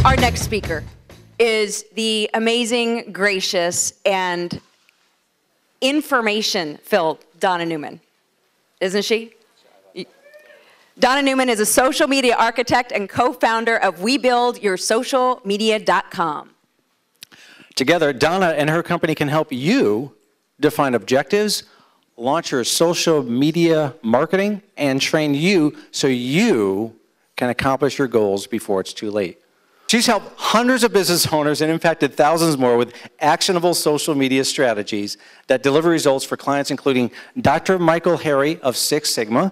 Our next speaker is the amazing, gracious, and information-filled Donna Newman. Isn't she? Donna Newman is a social media architect and co-founder of WeBuildYourSocialMedia.com. Together, Donna and her company can help you define objectives, launch your social media marketing, and train you so you can accomplish your goals before it's too late. She's helped hundreds of business owners and impacted thousands more with actionable social media strategies that deliver results for clients including Dr. Michael Harry of Six Sigma,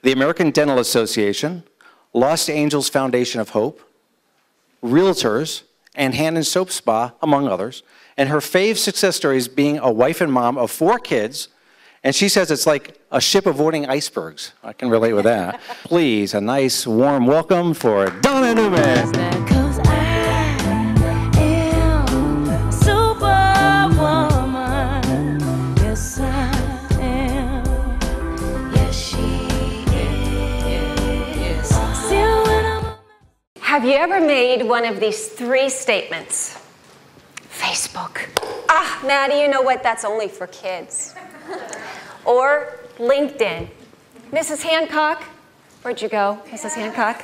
the American Dental Association, Los Angeles Foundation of Hope, Realtors, and Hand and Soap Spa, among others. And her fave success story is being a wife and mom of 4 kids. And she says it's like a ship avoiding icebergs. I can relate with that. Please, a nice, warm welcome for Donna Newman. Have you ever made one of these 3 statements? Facebook. Ah, Maddie, you know what? That's only for kids. Or LinkedIn. Mrs. Hancock, where'd you go, Mrs. Hancock?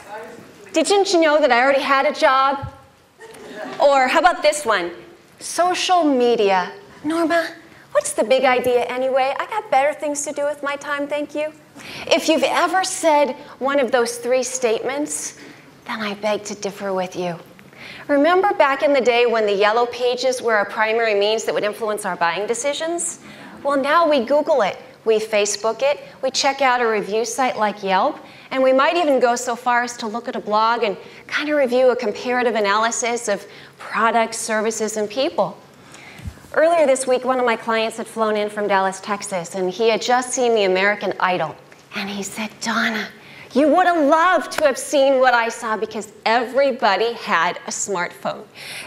Didn't you know that I already had a job? Or how about this one? Social media. Norma, what's the big idea anyway? I got better things to do with my time, thank you. If you've ever said one of those 3 statements, then I beg to differ with you. Remember back in the day when the yellow pages were our primary means that would influence our buying decisions? Well, now we Google it, we Facebook it, we check out a review site like Yelp, and we might even go so far as to look at a blog and kind of review a comparative analysis of products, services, and people. Earlier this week, one of my clients had flown in from Dallas, Texas, and he had just seen the American Idol. And he said, Donna, you would have loved to have seen what I saw because everybody had a smartphone.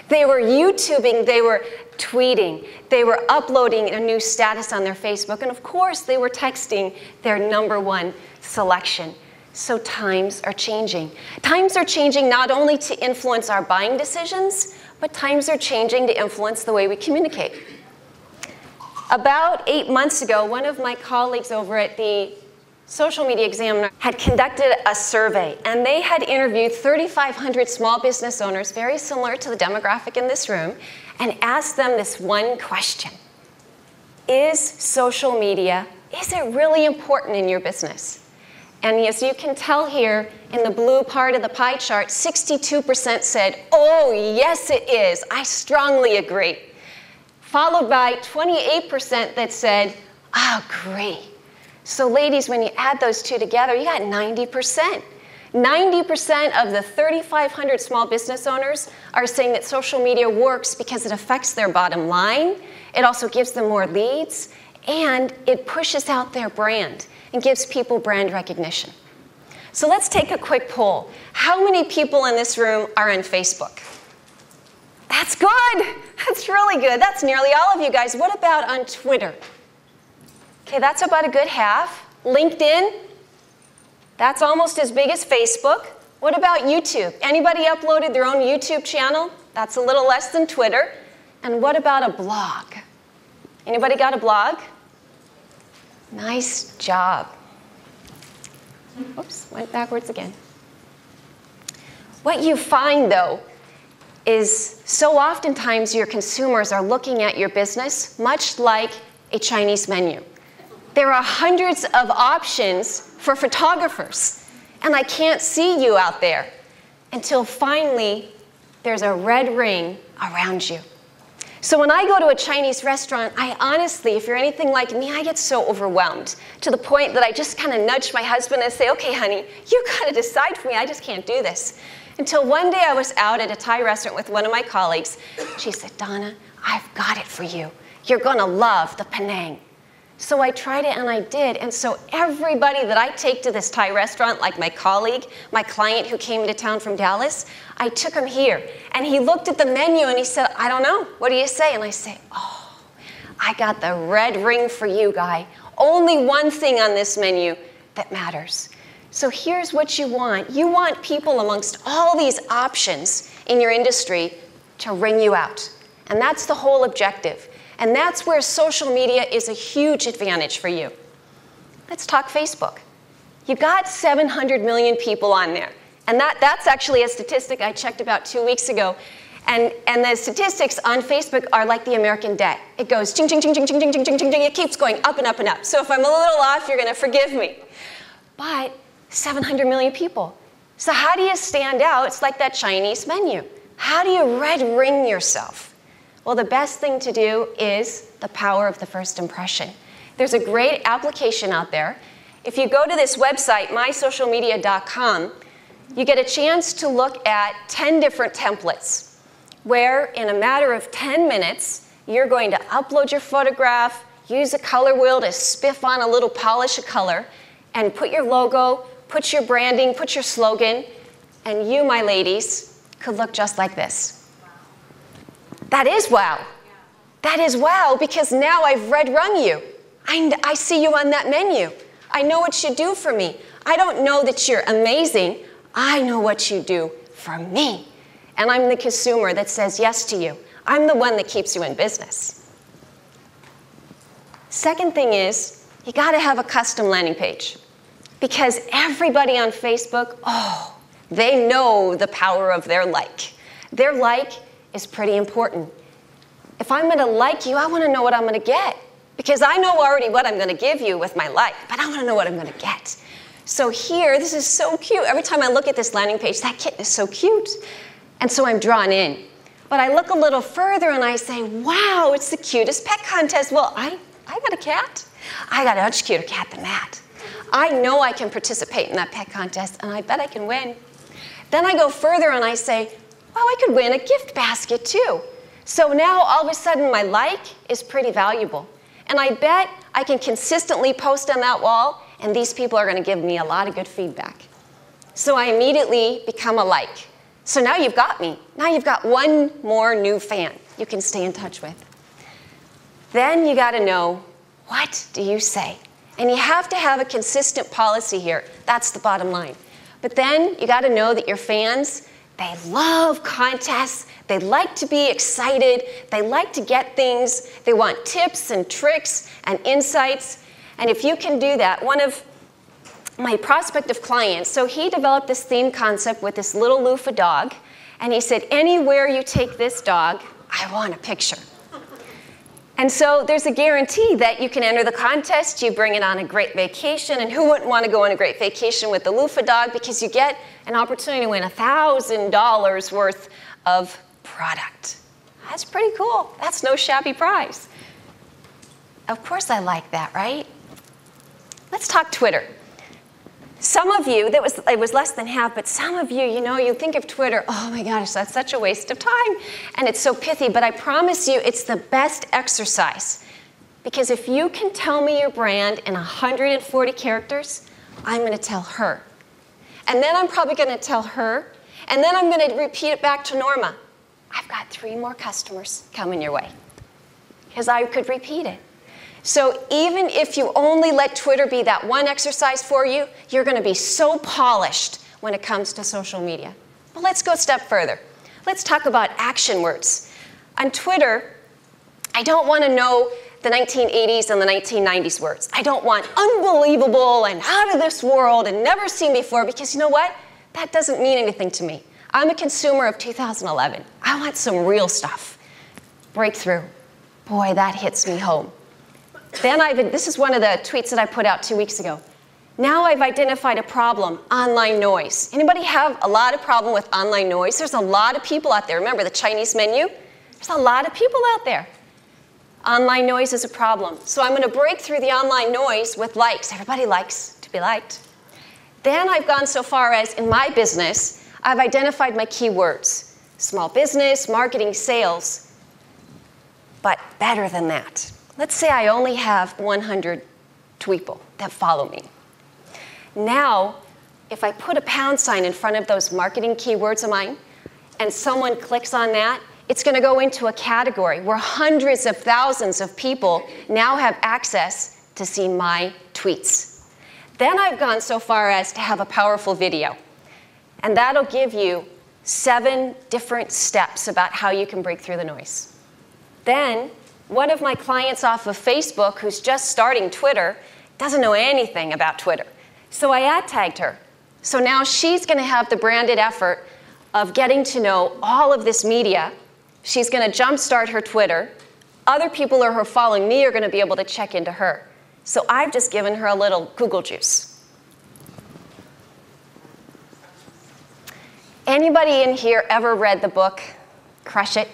They were YouTubing, they were tweeting, they were uploading a new status on their Facebook, and of course they were texting their #1 selection. So times are changing. Times are changing not only to influence our buying decisions, but times are changing to influence the way we communicate. About 8 months ago, one of my colleagues over at the Social Media Examiner had conducted a survey, and they had interviewed 3,500 small business owners, very similar to the demographic in this room, and asked them this one question. Is social media, is it really important in your business? And as you can tell here in the blue part of the pie chart, 62% said, oh, yes it is, I strongly agree. Followed by 28% that said, I agree. So ladies, when you add those 2 together, you got 90%. 90% of the 3,500 small business owners are saying that social media works because it affects their bottom line, it also gives them more leads, and it pushes out their brand and gives people brand recognition. So let's take a quick poll. How many people in this room are on Facebook? That's good. That's really good. That's nearly all of you guys. What about on Twitter? Okay, that's about a good half. LinkedIn, that's almost as big as Facebook. What about YouTube? Anybody uploaded their own YouTube channel? That's a little less than Twitter. And what about a blog? Anybody got a blog? Nice job. Oops, went backwards again. What you find, though, is so oftentimes your consumers are looking at your business much like a Chinese menu. There are hundreds of options for photographers, and I can't see you out there until finally there's a red ring around you. So when I go to a Chinese restaurant, I honestly, if you're anything like me, I get so overwhelmed to the point that I just kind of nudge my husband and say, okay, honey, you got to decide for me. I just can't do this. Until one day I was out at a Thai restaurant with one of my colleagues. She said, Donna, I've got it for you. You're going to love the Penang. So I tried it and I did, and so everybody that I take to this Thai restaurant, like my colleague, my client who came to town from Dallas, I took him here, and he looked at the menu and he said, I don't know, what do you say? And I say, oh, I got the red ring for you, guy. Only one thing on this menu that matters. So here's what you want. You want people amongst all these options in your industry to ring you out. And that's the whole objective. And that's where social media is a huge advantage for you. Let's talk Facebook. You've got 700 million people on there. And that's actually a statistic I checked about 2 weeks ago. And the statistics on Facebook are like the American debt. It goes ching, ching, ching, ching, ching, ching, ching, ching, ching, ching. It keeps going up and up and up. So if I'm a little off, you're going to forgive me. But 700 million people. So how do you stand out? It's like that Chinese menu. How do you red ring yourself? Well, the best thing to do is the power of the first impression. There's a great application out there. If you go to this website, mysocialmedia.com, you get a chance to look at 10 different templates where in a matter of 10 minutes, you're going to upload your photograph, use a color wheel to spiff on a little polish of color, and put your logo, put your branding, put your slogan, and you, my ladies, could look just like this. That is wow. That is wow, because now I've red rung you. I see you on that menu. I know what you do for me. I don't know that you're amazing. I know what you do for me. And I'm the consumer that says yes to you. I'm the one that keeps you in business. Second thing is, you gotta have a custom landing page. Because everybody on Facebook, oh, they know the power of their like. Their like is pretty important. If I'm gonna like you, I wanna know what I'm gonna get. Because I know already what I'm gonna give you with my like, but I wanna know what I'm gonna get. So here, this is so cute. Every time I look at this landing page, that kitten is so cute. And so I'm drawn in. But I look a little further and I say, wow, it's the cutest pet contest. Well, I got a cat. I got a much cuter cat than that. I know I can participate in that pet contest, and I bet I can win. Then I go further and I say, wow, I could win a gift basket too. So now all of a sudden my like is pretty valuable. And I bet I can consistently post on that wall, and these people are gonna give me a lot of good feedback. So I immediately become a like. So now you've got me. Now you've got one more new fan you can stay in touch with. Then you gotta know, what do you say? And you have to have a consistent policy here. That's the bottom line. But then you gotta know that your fans, they love contests. They like to be excited. They like to get things. They want tips and tricks and insights. And if you can do that, one of my prospective clients, so he developed this theme concept with this little loofah dog, and he said, anywhere you take this dog, I want a picture. And so there's a guarantee that you can enter the contest, you bring it on a great vacation, and who wouldn't want to go on a great vacation with the loofah dog, because you get an opportunity to win $1,000 worth of product. That's pretty cool. That's no shabby prize. Of course I like that, right? Let's talk Twitter. Some of you, it was less than half, but some of you, you think of Twitter, oh my gosh, that's such a waste of time, and it's so pithy, but I promise you it's the best exercise. Because if you can tell me your brand in 140 characters, I'm gonna tell her. And then I'm probably gonna tell her, and then I'm gonna repeat it back to Norma. I've got 3 more customers coming your way, because I could repeat it. So even if you only let Twitter be that one exercise for you, you're gonna be so polished when it comes to social media. But let's go a step further. Let's talk about action words. On Twitter, I don't wanna know the 1980s and the 1990s words. I don't want unbelievable and out of this world and never seen before, because you know what? That doesn't mean anything to me. I'm a consumer of 2011. I want some real stuff. Breakthrough. Boy, that hits me home. Then this is one of the tweets that I put out 2 weeks ago. Now I've identified a problem, online noise. Anybody have a lot of problem with online noise? There's a lot of people out there. Remember the Chinese menu? There's a lot of people out there. Online noise is a problem. So I'm gonna break through the online noise with likes. Everybody likes to be liked. Then I've gone so far as in my business, I've identified my keywords. Small business, marketing, sales. But better than that. Let's say I only have 100 people that follow me. Now, if I put a pound sign in front of those marketing keywords of mine, and someone clicks on that, it's gonna go into a category where hundreds of thousands of people now have access to see my tweets. Then I've gone so far as to have a powerful video. And that'll give you 7 different steps about how you can break through the noise. Then, one of my clients off of Facebook who's just starting Twitter doesn't know anything about Twitter. So I ad tagged her. So now she's going to have the branded effort of getting to know all of this media. She's going to jumpstart her Twitter. Other people who are following me are going to be able to check into her. So I've just given her a little Google juice. Anybody in here ever read the book, Crush It?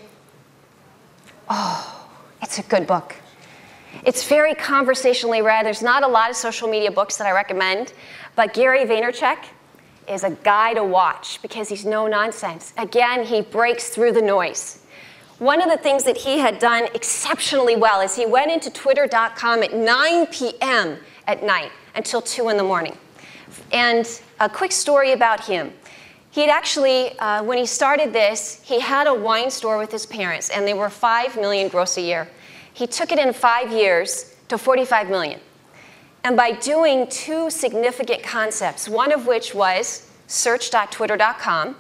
Oh, it's a good book. It's very conversationally read. There's not a lot of social media books that I recommend, but Gary Vaynerchuk is a guy to watch because he's no nonsense. Again, he breaks through the noise. One of the things that he had done exceptionally well is he went into twitter.com at 9 p.m. at night until 2 in the morning. And a quick story about him. He'd actually, when he started this, he had a wine store with his parents, and they were $5 million gross a year. He took it in 5 years to $45 million. And by doing 2 significant concepts, one of which was search.twitter.com.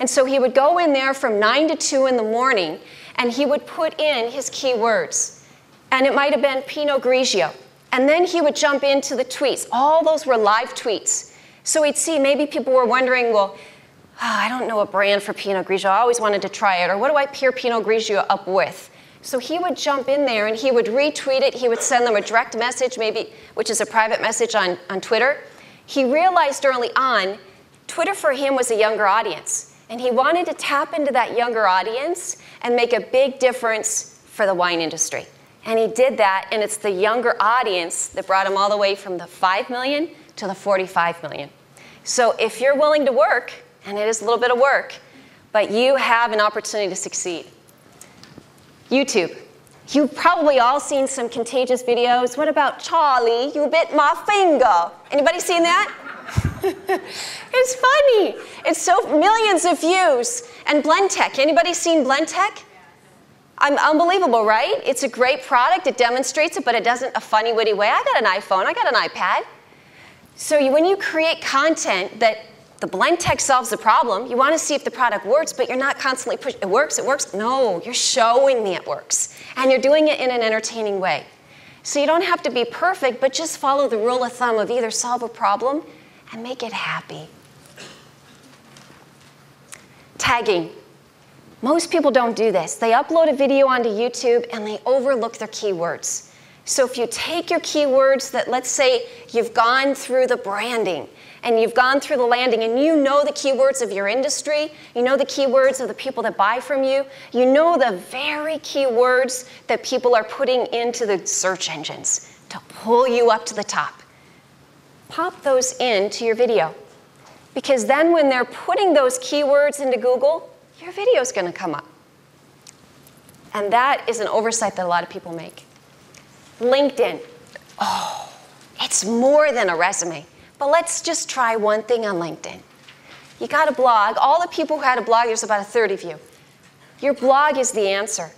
And so he would go in there from 9 to 2 in the morning, and he would put in his keywords. And it might have been Pinot Grigio. And then he would jump into the tweets. All those were live tweets. So he'd see maybe people were wondering, well, I don't know a brand for Pinot Grigio. I always wanted to try it. Or what do I pair Pinot Grigio up with? So he would jump in there and he would retweet it. He would send them a direct message, maybe, which is a private message on Twitter. He realized early on, Twitter for him was a younger audience. And he wanted to tap into that younger audience and make a big difference for the wine industry. And he did that, and it's the younger audience that brought him all the way from the 5 million to the 45 million. So if you're willing to work, and it is a little bit of work, but you have an opportunity to succeed. YouTube. You've probably all seen some contagious videos. What about Charlie, you bit my finger? Anybody seen that? It's funny. It's so millions of views. And Blendtec. Anybody seen Blendtec? Unbelievable, right? It's a great product. It demonstrates it, but it doesn't a funny, witty way. I got an iPhone. I got an iPad. So when you create content that the Blendtec solves the problem, you want to see if the product works, but you're not constantly pushing, it works, it works. No, you're showing me it works. And you're doing it in an entertaining way. So you don't have to be perfect, but just follow the rule of thumb of either solve a problem and make it happy. Tagging. Most people don't do this. They upload a video onto YouTube and they overlook their keywords. So if you take your keywords that, let's say, you've gone through the branding and you've gone through the landing and you know the keywords of your industry, you know the keywords of the people that buy from you, you know the very keywords that people are putting into the search engines to pull you up to the top. Pop those into your video. Because then when they're putting those keywords into Google, your video is going to come up. And that is an oversight that a lot of people make. LinkedIn. Oh, it's more than a resume. But let's just try one thing on LinkedIn. You got a blog. All the people who had a blog, there's about a third of you. Your blog is the answer.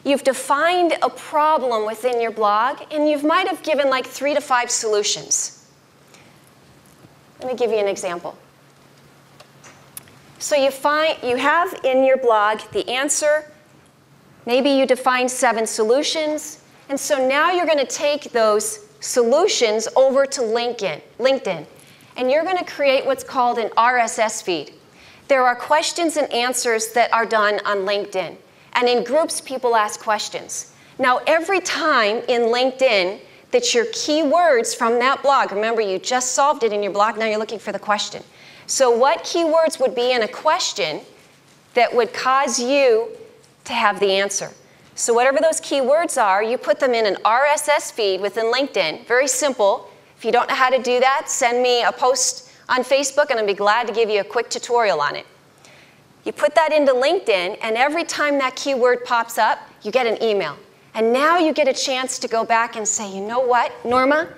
You've defined a problem within your blog, and you might have given like 3 to 5 solutions. Let me give you an example. So you have in your blog the answer. Maybe you defined 7 solutions. And so now you're going to take those solutions over to LinkedIn. And you're going to create what's called an RSS feed. There are questions and answers that are done on LinkedIn. And in groups, people ask questions. Now, every time in LinkedIn that your keywords from that blog, remember you just solved it in your blog, now you're looking for the question. So what keywords would be in a question that would cause you to have the answer? So whatever those keywords are, you put them in an RSS feed within LinkedIn. Very simple. If you don't know how to do that, send me a post on Facebook and I'll be glad to give you a quick tutorial on it. You put that into LinkedIn, and every time that keyword pops up, you get an email. And now you get a chance to go back and say, you know what, Norma,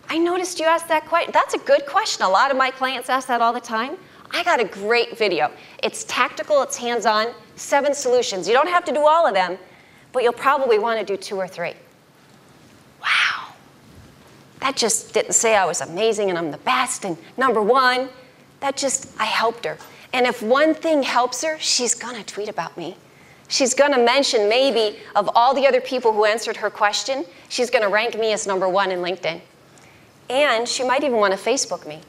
I noticed you asked that question. That's a good question. A lot of my clients ask that all the time. I got a great video. It's tactical, it's hands-on, 7 solutions. You don't have to do all of them, but you'll probably want to do 2 or 3. Wow. That just didn't say I was amazing and I'm the best and number 1. That just, I helped her. And if one thing helps her, she's going to tweet about me. She's going to mention maybe of all the other people who answered her question, she's going to rank me as #1 in LinkedIn. And she might even want to Facebook me.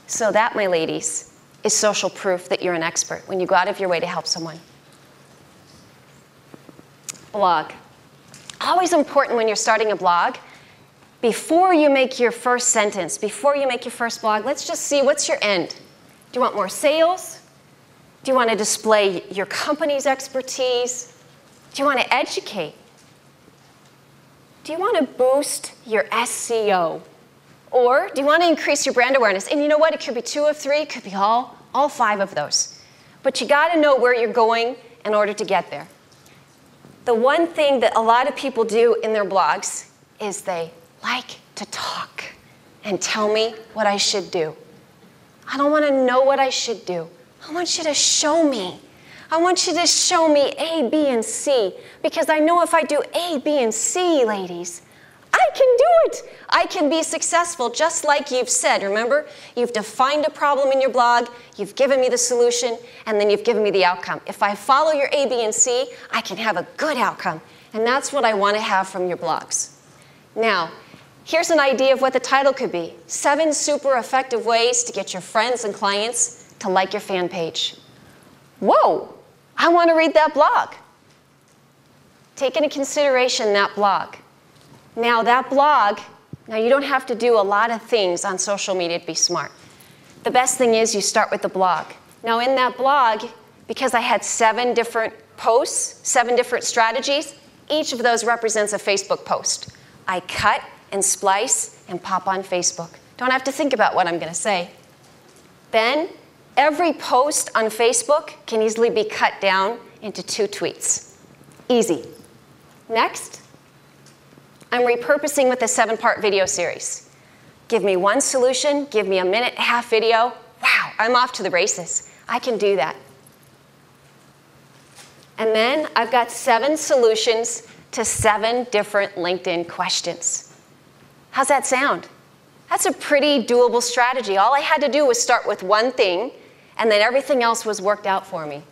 So that, my ladies, is social proof that you're an expert when you go out of your way to help someone. Blog. Always important when you're starting a blog. Before you make your first sentence, before you make your first blog, let's just see what's your end. Do you want more sales? Do you want to display your company's expertise? Do you want to educate? Do you want to boost your SEO? Or do you want to increase your brand awareness? And you know what? It could be 2 of 3. It could be all 5 of those. But you got to know where you're going in order to get there. The one thing that a lot of people do in their blogs is they like to talk and tell me what I should do. I don't want to know what I should do. I want you to show me. I want you to show me A, B, and C, because I know if I do A, B, and C, ladies, I can do it. I can be successful, just like you've said. Remember, you've defined a problem in your blog, you've given me the solution, and then you've given me the outcome. If I follow your A, B, and C, I can have a good outcome. And that's what I want to have from your blogs. Now, here's an idea of what the title could be. 7 super effective ways to get your friends and clients to like your fan page. Whoa, I want to read that blog. Take into consideration that blog. Now that blog, now you don't have to do a lot of things on social media to be smart. The best thing is you start with the blog. Now in that blog, because I had 7 different posts, 7 different strategies, each of those represents a Facebook post. I cut and splice and pop on Facebook. Don't have to think about what I'm going to say. Then every post on Facebook can easily be cut down into 2 tweets. Easy. Next, I'm repurposing with a 7-part video series. Give me one solution, give me a 1.5-minute video. Wow, I'm off to the races. I can do that. And then I've got 7 solutions to 7 different LinkedIn questions. How's that sound? That's a pretty doable strategy. All I had to do was start with one thing, and then everything else was worked out for me.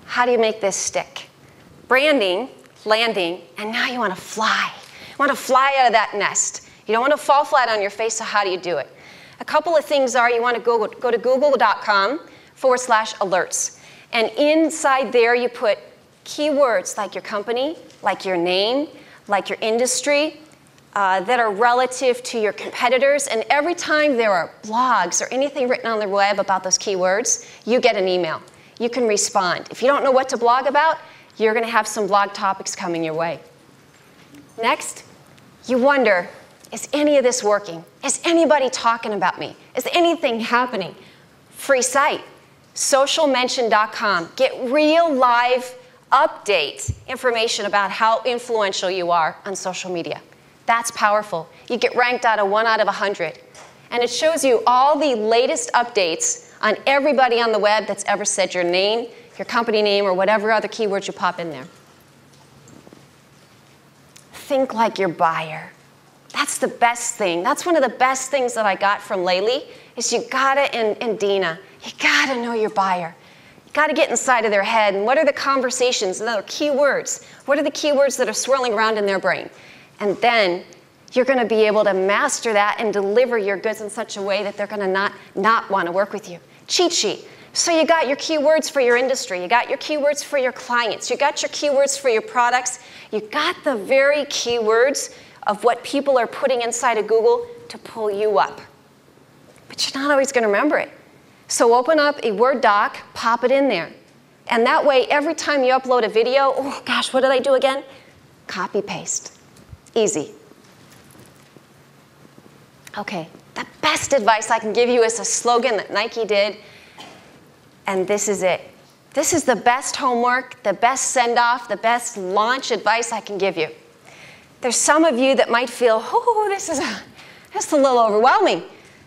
How do you make this stick? Branding, landing, and now you want to fly. You want to fly out of that nest. You don't want to fall flat on your face, so how do you do it? A couple of things are you want to go to google.com/alerts. And inside there you put keywords like your company, like your name, like your industry, that are relative to your competitors. And every time there are blogs or anything written on the web about those keywords, you get an email. You can respond. If you don't know what to blog about, you're going to have some blog topics coming your way. Next, you wonder, is any of this working? Is anybody talking about me? Is anything happening? Free site, socialmention.com. Get real live update information about how influential you are on social media. That's powerful. You get ranked out of 1 out of 100. And it shows you all the latest updates on everybody on the web that's ever said your name, your company name, or whatever other keywords you pop in there. Think like your buyer. That's the best thing. That's one of the best things that I got from Laylee, is you gotta, and Dina, you gotta know your buyer. You gotta get inside of their head, and what are the conversations, and other keywords? What are the keywords that are swirling around in their brain? And then you're gonna be able to master that and deliver your goods in such a way that they're gonna not wanna work with you. Cheat sheet. So you got your keywords for your industry, you got your keywords for your clients, you got your keywords for your products, you got the very keywords of what people are putting inside of Google to pull you up. But you're not always going to remember it. So open up a Word doc, pop it in there. And that way, every time you upload a video, oh gosh, what did I do again? Copy, paste. Easy. Okay, the best advice I can give you is a slogan that Nike did. And this is it. This is the best homework, the best send-off, the best launch advice I can give you. There's some of you that might feel, oh, this is a little overwhelming.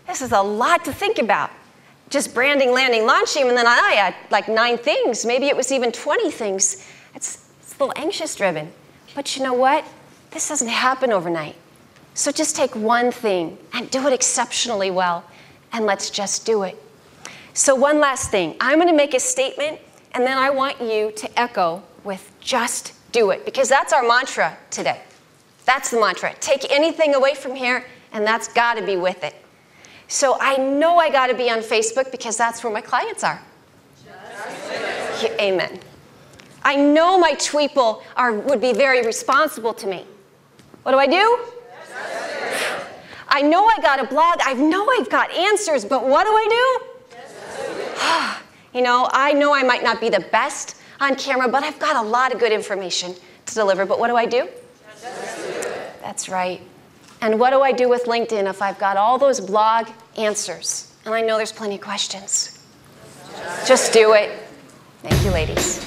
This is a lot to think about. Just branding, landing, launching, and then I had like 9 things. Maybe it was even 20 things. It's a little anxious-driven. But you know what? this doesn't happen overnight. So just take one thing and do it exceptionally well, and let's just do it. So one last thing. I'm going to make a statement, and then I want you to echo with just do it, because that's our mantra today. That's the mantra. Take anything away from here, and that's got to be with it. So I know I got to be on Facebook because that's where my clients are. Amen. I know my tweeple would be very responsible to me. What do? I know I got a blog. I know I've got answers, but what do? You know I might not be the best on camera, but I've got a lot of good information to deliver. But what do? That's right. And what do I do with LinkedIn if I've got all those blog answers? And I know there's plenty of questions. Just do it. Thank you, ladies.